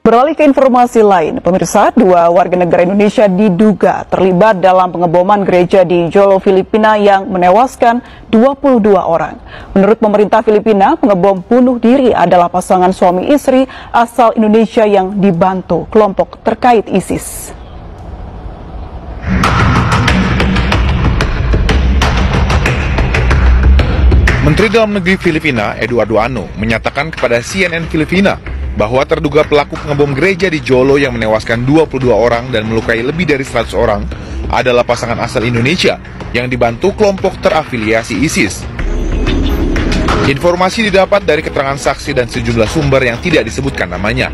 Beralih ke informasi lain, pemirsa, dua warga negara Indonesia diduga terlibat dalam pengeboman gereja di Jolo, Filipina yang menewaskan 22 orang. Menurut pemerintah Filipina, pengebom bunuh diri adalah pasangan suami istri asal Indonesia yang dibantu kelompok terkait ISIS. Menteri Dalam Negeri Filipina, Eduardo Ano, menyatakan kepada CNN Filipina bahwa terduga pelaku pengebom gereja di Jolo yang menewaskan 22 orang dan melukai lebih dari 100 orang adalah pasangan asal Indonesia yang dibantu kelompok terafiliasi ISIS. Informasi didapat dari keterangan saksi dan sejumlah sumber yang tidak disebutkan namanya.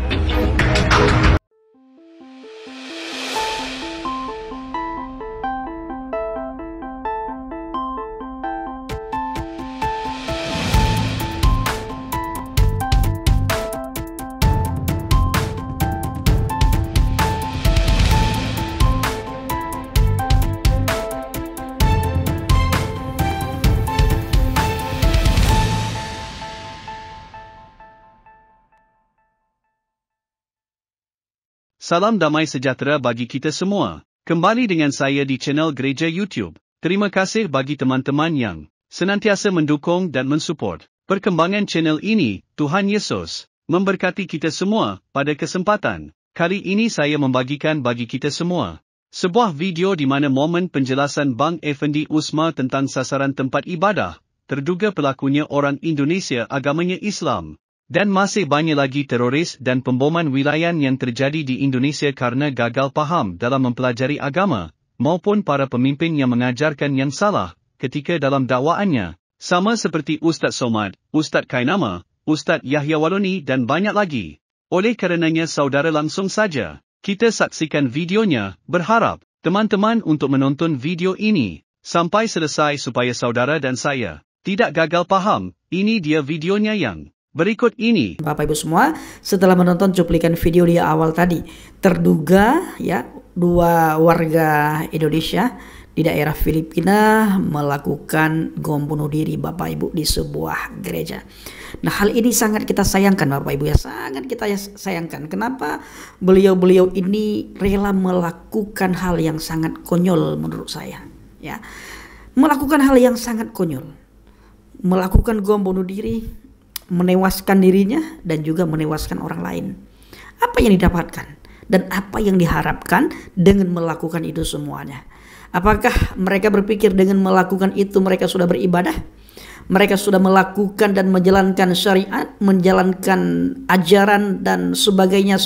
Salam damai sejahtera bagi kita semua. Kembali dengan saya di channel Gereja YouTube. Terima kasih bagi teman-teman yang senantiasa mendukung dan mensupport perkembangan channel ini. Tuhan Yesus memberkati kita semua. Pada kesempatan kali ini saya membagikan bagi kita semua sebuah video di mana momen penjelasan Bang Effendi Usma tentang sasaran tempat ibadah. Terduga pelakunya orang Indonesia, agamanya Islam. Dan masih banyak lagi teroris dan pemboman wilayah yang terjadi di Indonesia karena gagal paham dalam mempelajari agama, maupun para pemimpin yang mengajarkan yang salah ketika dalam dakwaannya, sama seperti Ustaz Somad, Ustaz Kainama, Ustaz Yahya Waloni dan banyak lagi. Oleh karenanya saudara langsung saja kita saksikan videonya, berharap teman-teman untuk menonton video ini sampai selesai supaya saudara dan saya tidak gagal paham. Ini dia videonya yang berikut ini. Bapak Ibu semua, setelah menonton cuplikan video di awal tadi, terduga dua warga Indonesia di daerah Filipina melakukan bom bunuh diri Bapak Ibu di sebuah gereja. Nah, hal ini sangat kita sayangkan Bapak Ibu ya, sangat kita sayangkan. Kenapa beliau-beliau ini rela melakukan hal yang sangat konyol menurut saya ya. Melakukan hal yang sangat konyol. Melakukan bom bunuh diri, menewaskan dirinya dan juga menewaskan orang lain. Apa yang didapatkan dan apa yang diharapkan dengan melakukan itu semuanya? Apakah mereka berpikir dengan melakukan itu mereka sudah beribadah? Mereka sudah melakukan dan menjalankan syariat, menjalankan ajaran dan sebagainya?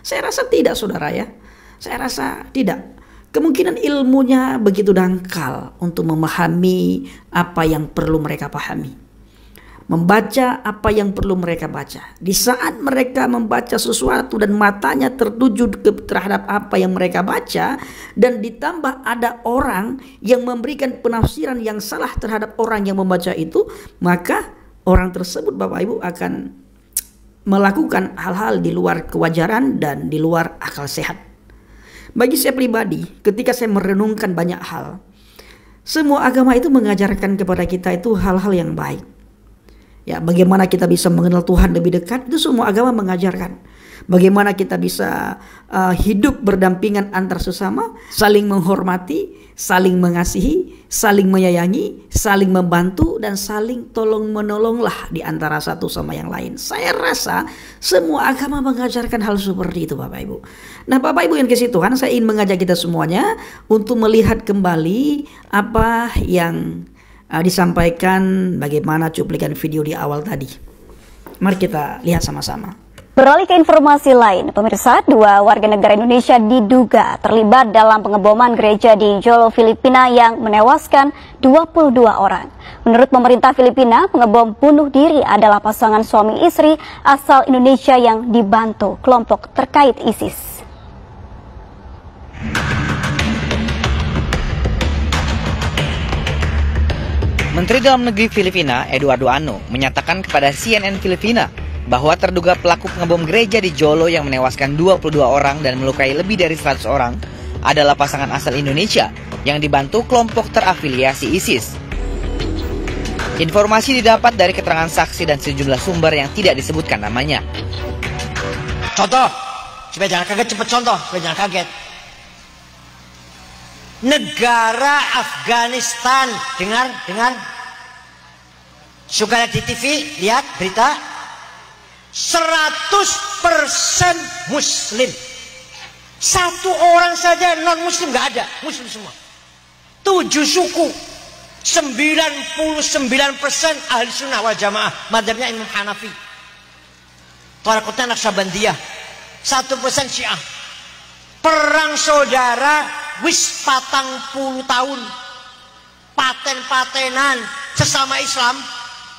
Saya rasa tidak, saudara ya. Saya rasa tidak. Kemungkinan ilmunya begitu dangkal untuk memahami apa yang perlu mereka pahami. Membaca apa yang perlu mereka baca. Di saat mereka membaca sesuatu dan matanya tertuju terhadap apa yang mereka baca, dan ditambah ada orang yang memberikan penafsiran yang salah terhadap orang yang membaca itu, maka orang tersebut Bapak Ibu akan melakukan hal-hal di luar kewajaran dan di luar akal sehat. Bagi saya pribadi, ketika saya merenungkan banyak hal, semua agama itu mengajarkan kepada kita itu hal-hal yang baik. Ya, bagaimana kita bisa mengenal Tuhan lebih dekat, itu semua agama mengajarkan. Bagaimana kita bisa hidup berdampingan antar sesama, saling menghormati, saling mengasihi, saling menyayangi, saling membantu, dan saling tolong-menolonglah di antara satu sama yang lain. Saya rasa semua agama mengajarkan hal seperti itu Bapak Ibu. Nah Bapak Ibu yang kasih Tuhan, saya ingin mengajak kita semuanya untuk melihat kembali apa yang disampaikan bagaimana cuplikan video di awal tadi. Mari kita lihat sama-sama. Beralih ke informasi lain, pemirsa, dua warga negara Indonesia diduga terlibat dalam pengeboman gereja di Jolo, Filipina yang menewaskan 22 orang. Menurut pemerintah Filipina, pengebom bunuh diri adalah pasangan suami istri asal Indonesia yang dibantu kelompok terkait ISIS. Menteri Dalam Negeri Filipina, Eduardo Ano, menyatakan kepada CNN Filipina bahwa terduga pelaku pengebom gereja di Jolo yang menewaskan 22 orang dan melukai lebih dari 100 orang adalah pasangan asal Indonesia yang dibantu kelompok terafiliasi ISIS. Informasi didapat dari keterangan saksi dan sejumlah sumber yang tidak disebutkan namanya. contoh supaya jangan kaget, cepet contoh supaya jangan kaget. Negara Afghanistan, dengar, suka lihat di TV, lihat berita, 100% Muslim. Satu orang saja non Muslim nggak ada, Muslim semua. 7 suku, 99% ahli sunnah wal jamaah, madhabnya Imam Hanafi. Tarekatnya Naqsabandiyah, 1% Syiah. Perang saudara wis 40 tahun, paten-patenan sesama Islam,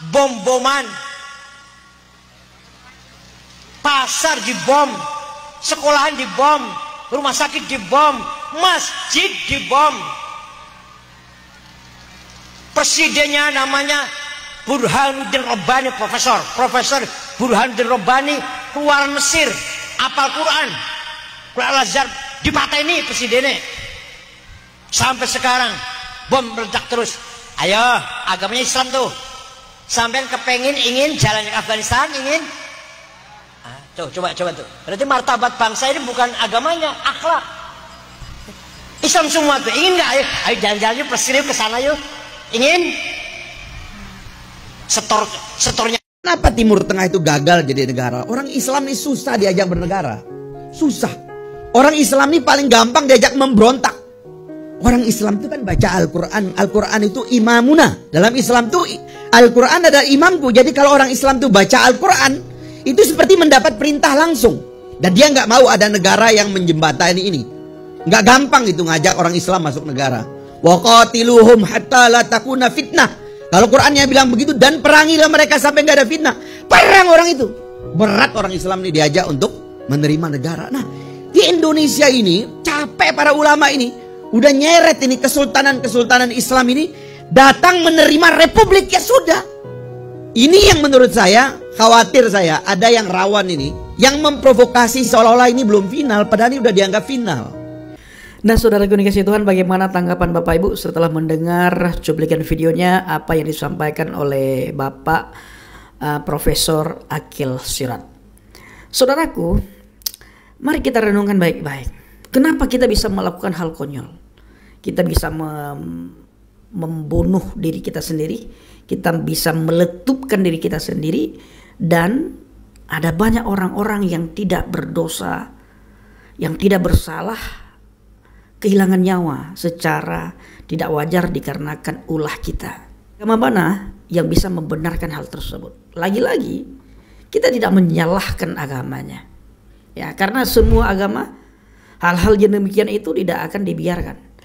bom-boman, pasar dibom, sekolahan dibom, rumah sakit dibom, masjid dibom. Presidennya namanya Burhanuddin Rabbani, Profesor Burhanuddin Rabbani, keluar Mesir, apal Quran Al-Azhar, dipateni presidennya. Sampai sekarang bom meledak terus. Ayo, agamanya Islam tuh. Sampai kepengen ingin jalan ke Afghanistan, ingin. Tuh, coba tuh. Berarti martabat bangsa ini bukan agamanya, akhlak. Islam semua tuh. Ingin nggak? Ayo jalan-jalan yuk, presiden ke sana yuk. Ingin? Setornya. Kenapa Timur Tengah itu gagal jadi negara? Orang Islam ini susah diajak bernegara. Susah. Orang Islam ini paling gampang diajak memberontak. Orang Islam itu kan baca Al-Quran. Al-Quran itu imamuna. Dalam Islam itu Al-Quran adalah imamku. Jadi kalau orang Islam itu baca Al-Quran, itu seperti mendapat perintah langsung. Dan dia nggak mau ada negara yang menjembatani ini. Nggak gampang itu ngajak orang Islam masuk negara. Wa qatiluhum hatta la takuna fitnah. Kalau Qurannya bilang begitu, dan perangilah mereka sampai nggak ada fitnah. Perang orang itu. Berat orang Islam ini diajak untuk menerima negara. Nah, di Indonesia ini capek para ulama ini. Udah nyeret ini kesultanan Islam ini datang menerima republik, ya sudah. Ini yang menurut saya, khawatir saya, ada yang rawan ini, yang memprovokasi seolah-olah ini belum final, padahal ini udah dianggap final. Nah, saudara dikasih Tuhan, bagaimana tanggapan Bapak Ibu setelah mendengar cuplikan videonya, apa yang disampaikan oleh Bapak Profesor Aqil Sirot? Saudaraku, mari kita renungkan baik-baik. Kenapa kita bisa melakukan hal konyol? Kita bisa membunuh diri kita sendiri, kita bisa meletupkan diri kita sendiri, dan ada banyak orang-orang yang tidak berdosa, yang tidak bersalah, kehilangan nyawa secara tidak wajar dikarenakan ulah kita. Agama mana yang bisa membenarkan hal tersebut? Lagi-lagi kita tidak menyalahkan agamanya, ya, karena semua agama hal-hal yang demikian itu tidak akan dibiarkan.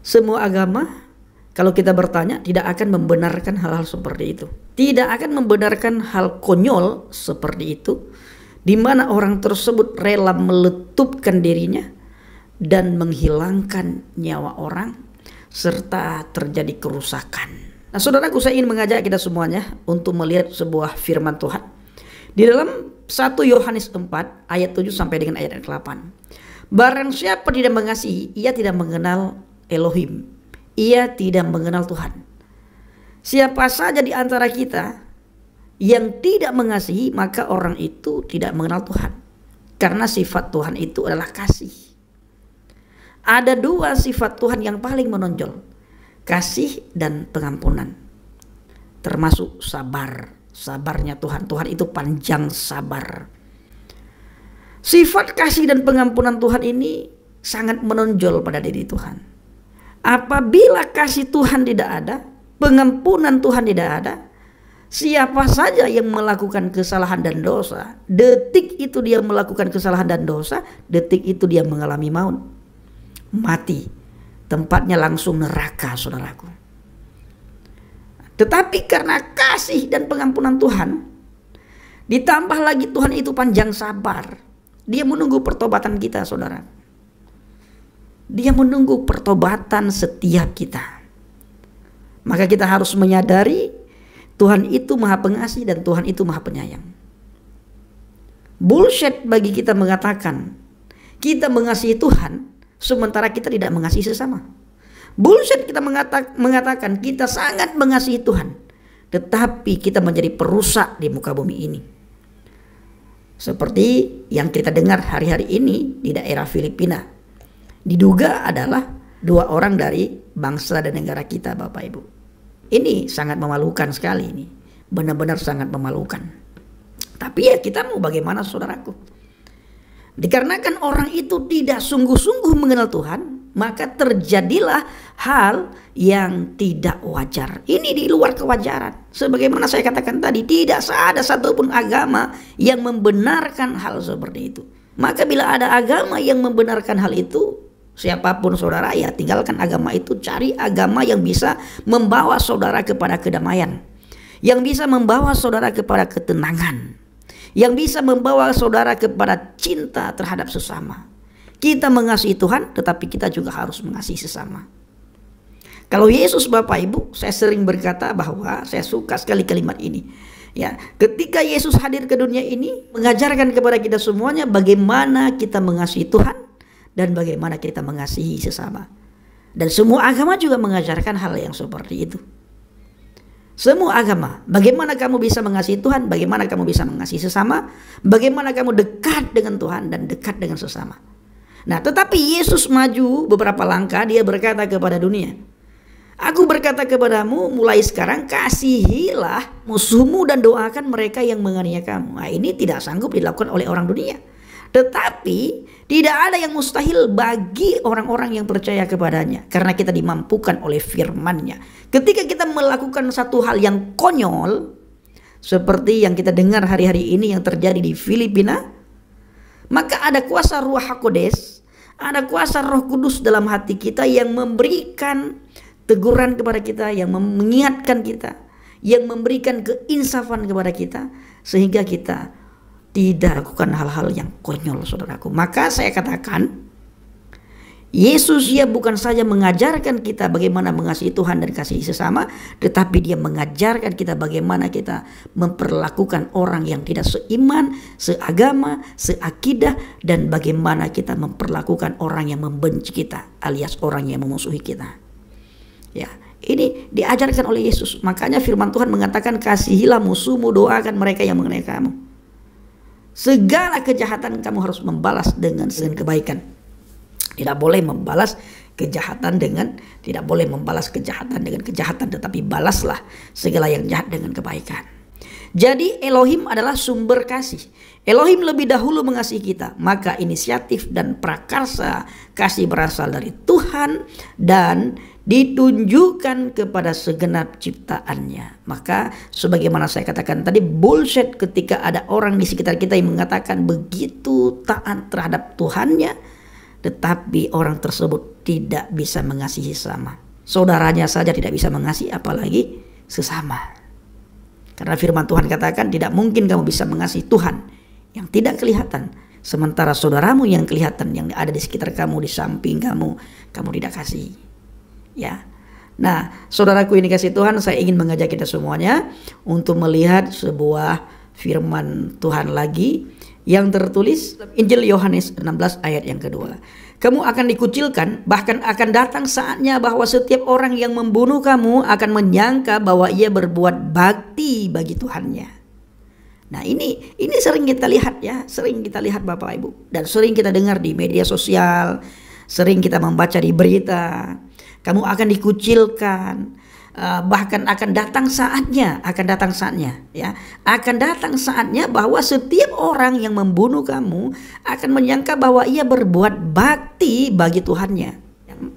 Semua agama, kalau kita bertanya, tidak akan membenarkan hal-hal seperti itu. Tidak akan membenarkan hal konyol seperti itu, di mana orang tersebut rela meletupkan dirinya dan menghilangkan nyawa orang, serta terjadi kerusakan. Nah, saudaraku, saya ingin mengajak kita semuanya untuk melihat sebuah firman Tuhan di dalam 1 Yohanes 4 ayat 7 sampai dengan ayat 8. Barang siapa tidak mengasihi, ia tidak mengenal Elohim. Ia tidak mengenal Tuhan. Siapa saja di antara kita yang tidak mengasihi, maka orang itu tidak mengenal Tuhan. Karena sifat Tuhan itu adalah kasih. Ada 2 sifat Tuhan yang paling menonjol. Kasih dan pengampunan. Termasuk sabar. Sabarnya Tuhan. Tuhan itu panjang sabar. Sifat kasih dan pengampunan Tuhan ini sangat menonjol pada diri Tuhan. Apabila kasih Tuhan tidak ada, pengampunan Tuhan tidak ada, siapa saja yang melakukan kesalahan dan dosa, detik itu dia melakukan kesalahan dan dosa, detik itu dia mengalami maut, mati, tempatnya langsung neraka, saudaraku. Tetapi karena kasih dan pengampunan Tuhan, ditambah lagi Tuhan itu panjang sabar, dia menunggu pertobatan kita, saudara. Dia menunggu pertobatan setiap kita. Maka kita harus menyadari Tuhan itu maha pengasih dan Tuhan itu maha penyayang. Bullshit bagi kita mengatakan kita mengasihi Tuhan sementara kita tidak mengasihi sesama. Bullshit kita mengatakan kita sangat mengasihi Tuhan tetapi kita menjadi perusak di muka bumi ini. Seperti yang kita dengar hari-hari ini di daerah Filipina. Diduga adalah 2 orang dari bangsa dan negara kita, Bapak Ibu. Ini sangat memalukan sekali ini. Benar-benar sangat memalukan. Tapi ya kita mau bagaimana, saudaraku? Dikarenakan orang itu tidak sungguh-sungguh mengenal Tuhan, maka terjadilah hal yang tidak wajar. Ini di luar kewajaran. Sebagaimana saya katakan tadi, tidak ada satupun agama yang membenarkan hal seperti itu. Maka bila ada agama yang membenarkan hal itu, siapapun saudara, ya tinggalkan agama itu. Cari agama yang bisa membawa saudara kepada kedamaian, yang bisa membawa saudara kepada ketenangan, yang bisa membawa saudara kepada cinta terhadap sesama. Kita mengasihi Tuhan, tetapi kita juga harus mengasihi sesama. Kalau Yesus, Bapak Ibu, saya sering berkata bahwa saya suka sekali kalimat ini. Ya, ketika Yesus hadir ke dunia ini, mengajarkan kepada kita semuanya bagaimana kita mengasihi Tuhan dan bagaimana kita mengasihi sesama. Dan semua agama juga mengajarkan hal yang seperti itu. Semua agama, bagaimana kamu bisa mengasihi Tuhan, bagaimana kamu bisa mengasihi sesama, bagaimana kamu dekat dengan Tuhan dan dekat dengan sesama. Nah, tetapi Yesus maju beberapa langkah, dia berkata kepada dunia, aku berkata kepadamu, mulai sekarang kasihilah musuhmu dan doakan mereka yang menganiaya kamu. Nah, ini tidak sanggup dilakukan oleh orang dunia. Tetapi tidak ada yang mustahil bagi orang-orang yang percaya kepadanya, karena kita dimampukan oleh firman-Nya. Ketika kita melakukan satu hal yang konyol, seperti yang kita dengar hari-hari ini yang terjadi di Filipina, maka ada kuasa Ruach HaKodes, ada kuasa Roh Kudus dalam hati kita yang memberikan teguran kepada kita, yang mengingatkan kita, yang memberikan keinsafan kepada kita, sehingga kita tidak lakukan hal-hal yang konyol, saudaraku. Maka saya katakan, Yesus ya bukan saja mengajarkan kita bagaimana mengasihi Tuhan dan kasihi sesama, tetapi dia mengajarkan kita bagaimana kita memperlakukan orang yang tidak seiman, seagama, seakidah, dan bagaimana kita memperlakukan orang yang membenci kita, alias orang yang memusuhi kita. Ya, ini diajarkan oleh Yesus. Makanya firman Tuhan mengatakan, kasihilah musuhmu, doakan mereka yang mengenai kamu. Segala kejahatan kamu harus membalas dengan kebaikan. Tidak boleh membalas kejahatan dengan kejahatan, tetapi balaslah segala yang jahat dengan kebaikan. Jadi Elohim adalah sumber kasih. Elohim lebih dahulu mengasihi kita, maka inisiatif dan prakarsa kasih berasal dari Tuhan dan ditunjukkan kepada segenap ciptaannya. Maka sebagaimana saya katakan tadi, bullshit ketika ada orang di sekitar kita yang mengatakan begitu taat terhadap Tuhannya, tetapi orang tersebut tidak bisa mengasihi sesama. Saudaranya saja tidak bisa mengasihi, apalagi sesama. Karena firman Tuhan katakan, tidak mungkin kamu bisa mengasihi Tuhan yang tidak kelihatan, sementara saudaramu yang kelihatan, yang ada di sekitar kamu, di samping kamu tidak kasih. Ya. Nah, saudaraku ini kasih Tuhan, saya ingin mengajak kita semuanya untuk melihat sebuah firman Tuhan lagi yang tertulis Injil Yohanes 16 ayat yang kedua. Kamu akan dikucilkan, bahkan akan datang saatnya bahwa setiap orang yang membunuh kamu akan menyangka bahwa ia berbuat bakti bagi Tuhannya. Nah, ini sering kita lihat ya, sering kita lihat Bapak Ibu, dan sering kita dengar di media sosial, sering kita membaca di berita. Kamu akan dikucilkan, bahkan akan datang saatnya bahwa setiap orang yang membunuh kamu akan menyangka bahwa ia berbuat bakti bagi Tuhannya.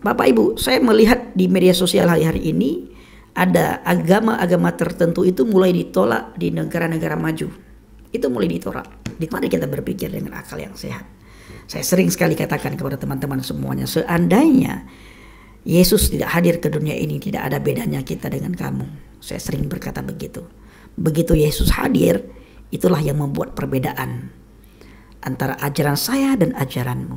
Bapak Ibu, saya melihat di media sosial hari-hari ini ada agama-agama tertentu itu mulai ditolak di negara-negara maju. Itu mulai ditolak. Di mana kita berpikir dengan akal yang sehat? Saya sering sekali katakan kepada teman-teman semuanya, seandainya Yesus tidak hadir ke dunia ini, tidak ada bedanya kita dengan kamu. Saya sering berkata begitu. Begitu Yesus hadir, itulah yang membuat perbedaan antara ajaran saya dan ajaranmu.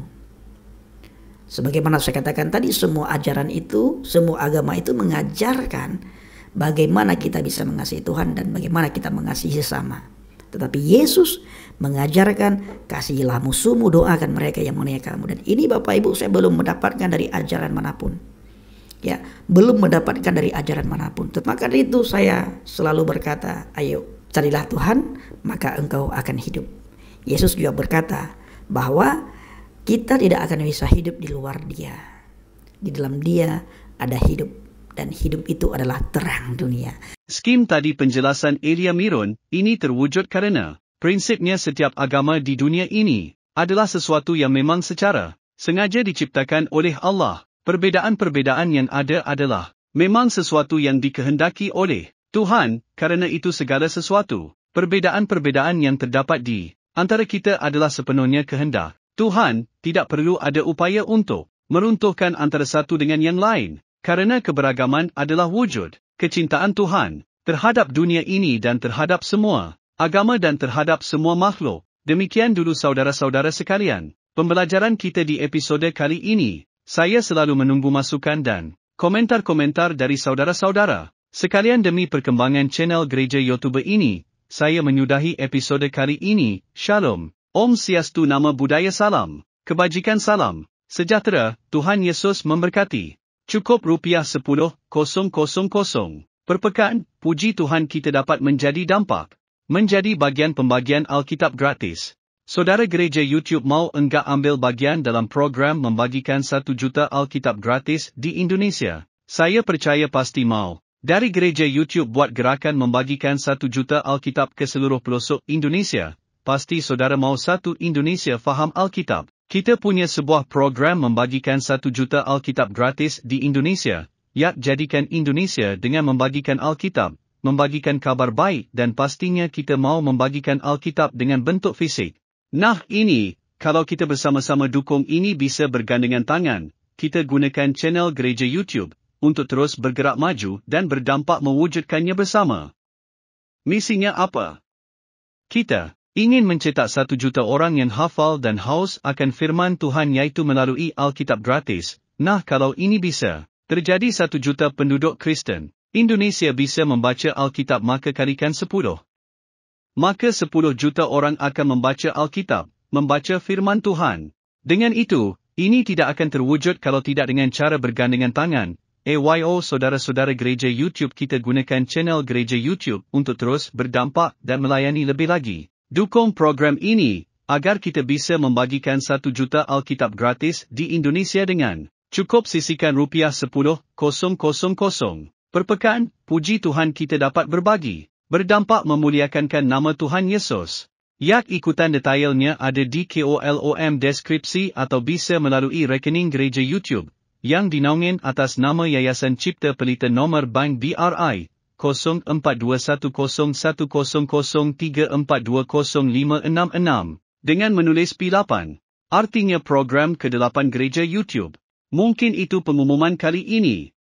Sebagaimana saya katakan tadi, semua ajaran itu, semua agama itu mengajarkan bagaimana kita bisa mengasihi Tuhan dan bagaimana kita mengasihi sesama. Tetapi Yesus mengajarkan, kasihilah musuhmu, doakan mereka yang menganiaya kamu. Dan ini Bapak Ibu, saya belum mendapatkan dari ajaran manapun. Ya, belum mendapatkan dari ajaran manapun. Maka dari itu saya selalu berkata, ayo carilah Tuhan, maka engkau akan hidup. Yesus juga berkata bahwa kita tidak akan bisa hidup di luar Dia. Di dalam Dia ada hidup, dan hidup itu adalah terang dunia. Skim tadi penjelasan Elia Mirun, ini terwujud karena prinsipnya setiap agama di dunia ini adalah sesuatu yang memang secara sengaja diciptakan oleh Allah. Perbedaan-perbedaan yang ada adalah memang sesuatu yang dikehendaki oleh Tuhan, karena itu segala sesuatu, perbedaan-perbedaan yang terdapat di antara kita adalah sepenuhnya kehendak Tuhan. Tidak perlu ada upaya untuk meruntuhkan antara satu dengan yang lain, karena keberagaman adalah wujud kecintaan Tuhan terhadap dunia ini dan terhadap semua agama dan terhadap semua makhluk. Demikian dulu saudara-saudara sekalian, pembelajaran kita di episode kali ini. Saya selalu menunggu masukan dan komentar-komentar dari saudara-saudara sekalian demi perkembangan channel Gereja YouTube ini. Saya menyudahi episode kali ini. Shalom, Om Swastiastu, Nama Budaya, salam kebajikan, salam sejahtera, Tuhan Yesus memberkati. Cukup rupiah 10,000 per pekan. Puji Tuhan kita dapat menjadi dampak, menjadi bagian pembagian Alkitab gratis. Saudara Gereja YouTube mau enggak ambil bagian dalam program membagikan 1 juta Alkitab gratis di Indonesia? Saya percaya pasti mau. Dari Gereja YouTube buat gerakan membagikan 1 juta Alkitab ke seluruh pelosok Indonesia. Pasti saudara mau satu Indonesia faham Alkitab. Kita punya sebuah program membagikan 1 juta Alkitab gratis di Indonesia. Ya, jadikan Indonesia dengan membagikan Alkitab, membagikan kabar baik, dan pastinya kita mau membagikan Alkitab dengan bentuk fisik. Nah ini, kalau kita bersama-sama dukung ini bisa bergandengan tangan, kita gunakan channel Gereja YouTube untuk terus bergerak maju dan berdampak mewujudkannya bersama. Misinya apa? Kita ingin mencetak 1 juta orang yang hafal dan haus akan firman Tuhan, yaitu melalui Alkitab gratis. Nah kalau ini bisa terjadi, 1 juta penduduk Kristen Indonesia bisa membaca Alkitab, maka kalikan 10. Maka 10 juta orang akan membaca Alkitab, membaca firman Tuhan. Dengan itu, ini tidak akan terwujud kalau tidak dengan cara bergandengan tangan. Saudara-saudara Gereja YouTube, kita gunakan channel Gereja YouTube untuk terus berdampak dan melayani lebih lagi. Dukung program ini, agar kita bisa membagikan 1 juta Alkitab gratis di Indonesia dengan cukup sisihkan rupiah 10,000 per pekan. Puji Tuhan kita dapat berbagi, berdampak memuliakan nama Tuhan Yesus. Yak ikutan detailnya ada di kolom deskripsi atau bisa melalui rekening Gereja YouTube yang dinaungin atas nama Yayasan Cipta Pelita nomor bank BRI 04210034205666 dengan menulis P8, artinya program ke-8 Gereja YouTube. Mungkin itu pengumuman kali ini.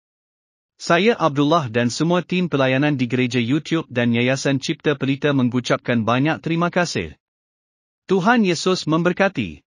Saya Abdullah dan semua tim pelayanan di Gereja YouTube dan Yayasan Cipta Pelita mengucapkan banyak terima kasih. Tuhan Yesus memberkati.